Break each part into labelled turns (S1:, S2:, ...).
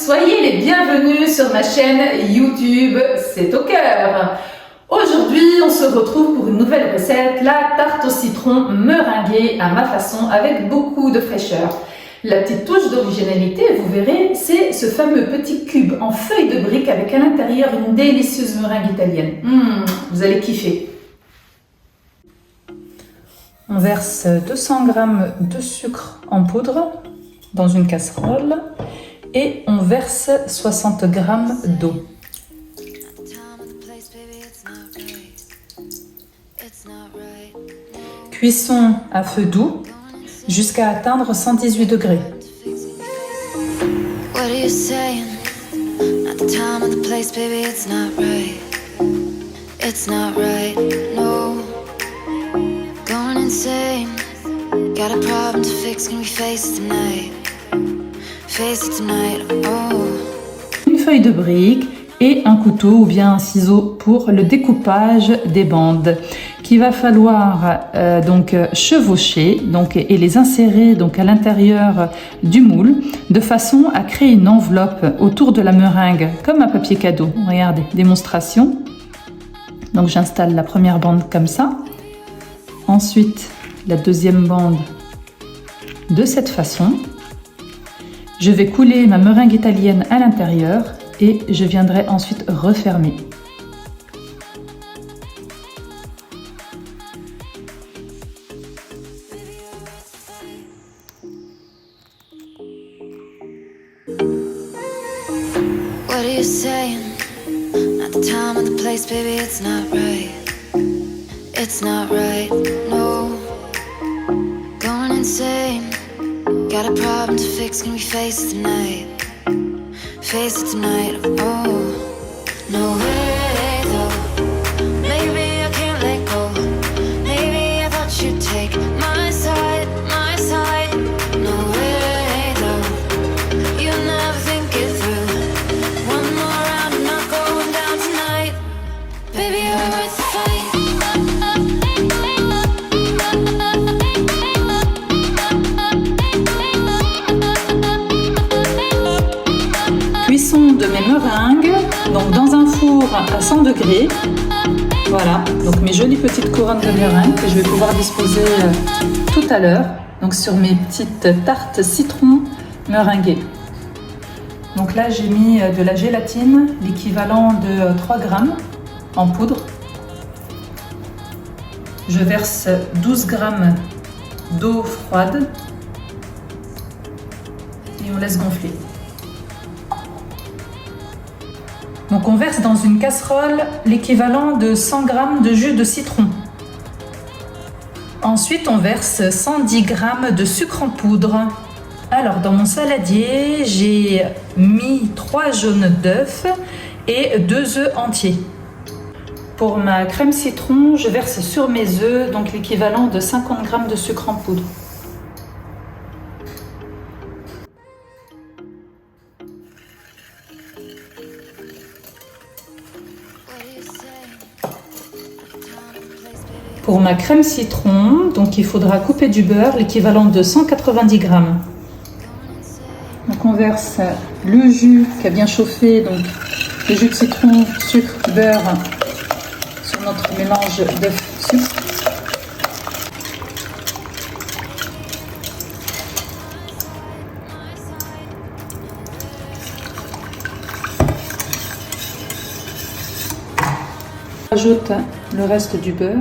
S1: soyez les bienvenus sur ma chaîne YouTube C'est au cœur. Aujourd'hui, on se retrouve pour une nouvelle recette, la tarte au citron meringuée à ma façon avec beaucoup de fraîcheur. La petite touche d'originalité, vous verrez, c'est ce fameux petit cube en feuille de brique avec à l'intérieur une délicieuse meringue italienne. Vous allez kiffer. On verse 200 g de sucre en poudre dans une casserole et on verse 60 g d'eau. Cuisson à feu doux jusqu'à atteindre 118 degrés. Une feuille de brique et un couteau ou bien un ciseau pour le découpage des bandes qu'il va falloir chevaucher et les insérer à l'intérieur du moule de façon à créer une enveloppe autour de la meringue comme un papier cadeau. Regardez, démonstration. Donc j'installe la première bande comme ça, ensuite la deuxième bande de cette façon. Je vais couler ma meringue italienne à l'intérieur et je viendrai ensuite refermer.
S2: What are you saying? Not the time or the place, baby, it's not right. It's not right, no. Going insane. Got a problem to fix, can we face it tonight? Face it tonight, oh. No way, though. Maybe I can't let go. Maybe I thought you'd take my side, my side. No way, though. You never think it through. One more round, I'm not going down tonight. Baby, you're worth the fight.
S1: Cuisson de mes meringues, donc dans un four à 100 degrés. Voilà, donc mes jolies petites couronnes de meringues que je vais pouvoir disposer tout à l'heure, donc sur mes petites tartes citron meringuées. Donc là j'ai mis de la gélatine, l'équivalent de 3 g en poudre. Je verse 12 g d'eau froide et on laisse gonfler. Donc on verse dans une casserole l'équivalent de 100 g de jus de citron. Ensuite on verse 110 g de sucre en poudre. Alors dans mon saladier, j'ai mis 3 jaunes d'œufs et 2 œufs entiers. Pour ma crème citron, je verse sur mes œufs donc l'équivalent de 50 g de sucre en poudre. Pour ma crème citron, donc il faudra couper du beurre, l'équivalent de 190 g. Donc on verse le jus qui a bien chauffé, donc le jus de citron, sucre, beurre sur notre mélange d'œufs-sucre. On ajoute le reste du beurre.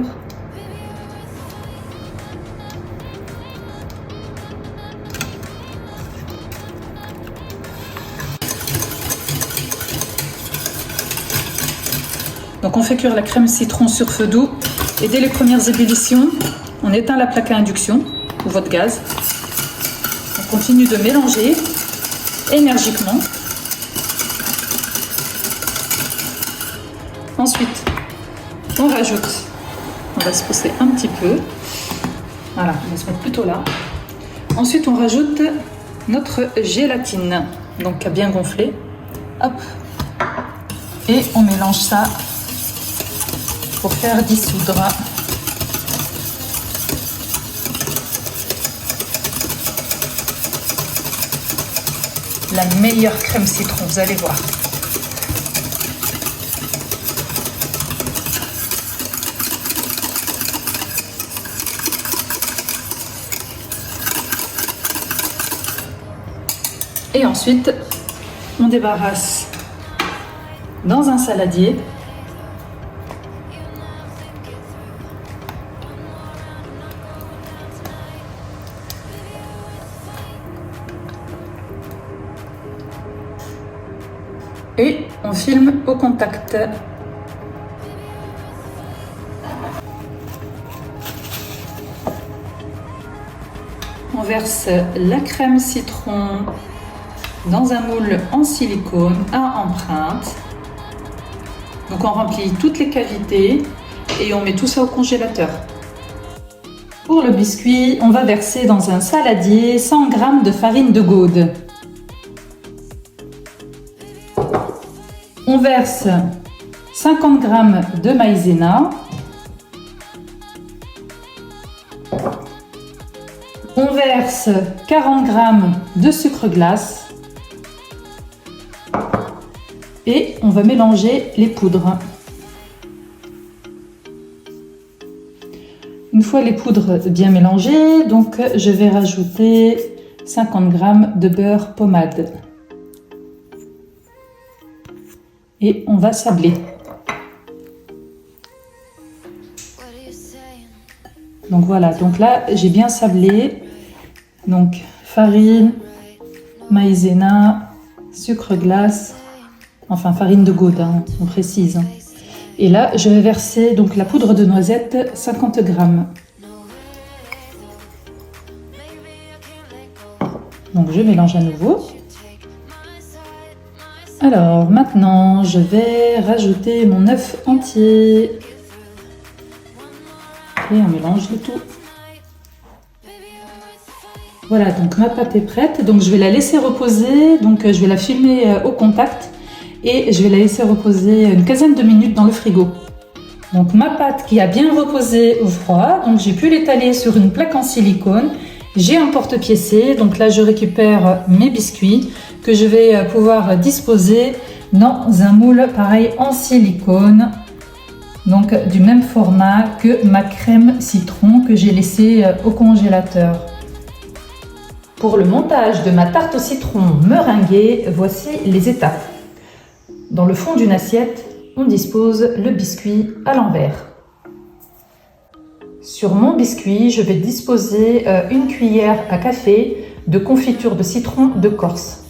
S1: Donc on fait cuire la crème citron sur feu doux et dès les premières ébullitions, on éteint la plaque à induction ou votre gaz. On continue de mélanger énergiquement. Ensuite, on rajoute, on va se pousser un petit peu. Voilà, on va se mettre plutôt là. Ensuite, on rajoute notre gélatine, donc à bien gonfler. Hop. Et on mélange ça pour faire dissoudre la meilleure crème citron, vous allez voir. Et ensuite, on débarrasse dans un saladier. Et on filme au contact. On verse la crème citron dans un moule en silicone à empreinte. Donc on remplit toutes les cavités et on met tout ça au congélateur. Pour le biscuit, on va verser dans un saladier 100 g de farine de Gaude. On verse 50 g de maïzena. On verse 40 g de sucre glace. Et on va mélanger les poudres. Une fois les poudres bien mélangées, donc je vais rajouter 50 g de beurre pommade. Et on va sabler. Donc voilà, donc là j'ai bien sablé. Donc farine, maïzena, sucre glace. Enfin, farine de Gaude, hein, on précise. Et là, je vais verser donc la poudre de noisette, 50 g. Donc, je mélange à nouveau. Alors, maintenant, je vais rajouter mon œuf entier. Et on mélange le tout. Voilà, donc ma pâte est prête. Donc, je vais la laisser reposer. Donc, je vais la filmer au contact. Et je vais la laisser reposer une quinzaine de minutes dans le frigo. Donc ma pâte qui a bien reposé au froid, donc j'ai pu l'étaler sur une plaque en silicone. J'ai un porte-piécé, donc là je récupère mes biscuits que je vais pouvoir disposer dans un moule pareil en silicone. Donc du même format que ma crème citron que j'ai laissée au congélateur. Pour le montage de ma tarte au citron meringuée, voici les étapes. Dans le fond d'une assiette, on dispose le biscuit à l'envers. Sur mon biscuit, je vais disposer une cuillère à café de confiture de citron de Corse.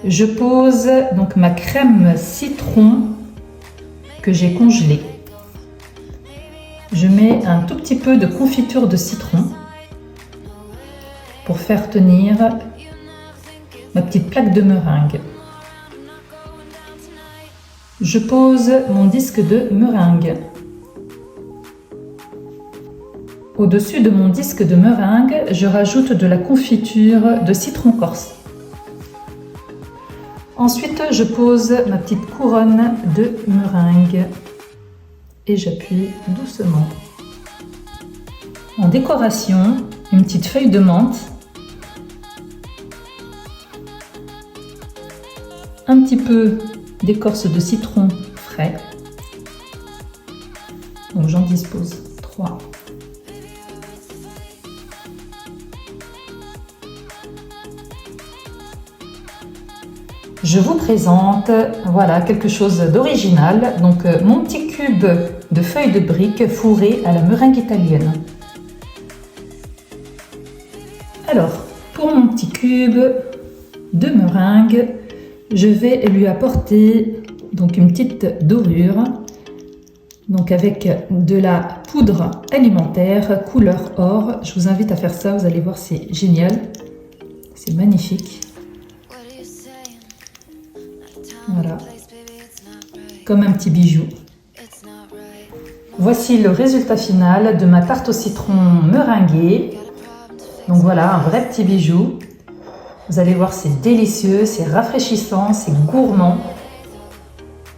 S1: Je pose donc ma crème citron que j'ai congelée. Je mets un tout petit peu de confiture de citron pour faire tenir ma petite plaque de meringue. Je pose mon disque de meringue. Au-dessus de mon disque de meringue, je rajoute de la confiture de citron corse. Ensuite, je pose ma petite couronne de meringue. Et j'appuie doucement. En décoration, une petite feuille de menthe, un petit peu d'écorce de citron frais. Donc j'en dispose 3. Je vous présente, voilà, quelque chose d'original. Donc, mon petit cube de feuilles de briques fourrées à la meringue italienne. Alors, pour mon petit cube de meringue, je vais lui apporter donc une petite dorure. Donc, avec de la poudre alimentaire couleur or. Je vous invite à faire ça, vous allez voir, c'est génial. C'est magnifique. Voilà, comme un petit bijou. Voici le résultat final de ma tarte au citron meringuée. Donc voilà, un vrai petit bijou. Vous allez voir, c'est délicieux, c'est rafraîchissant, c'est gourmand.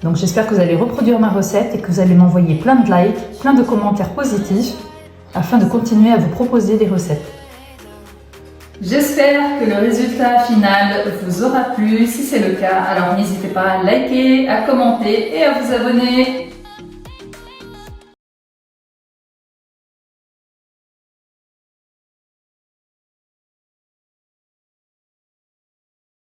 S1: Donc j'espère que vous allez reproduire ma recette et que vous allez m'envoyer plein de likes, plein de commentaires positifs afin de continuer à vous proposer des recettes. J'espère que le résultat final vous aura plu. Si c'est le cas, alors n'hésitez pas à liker, à commenter et à vous abonner.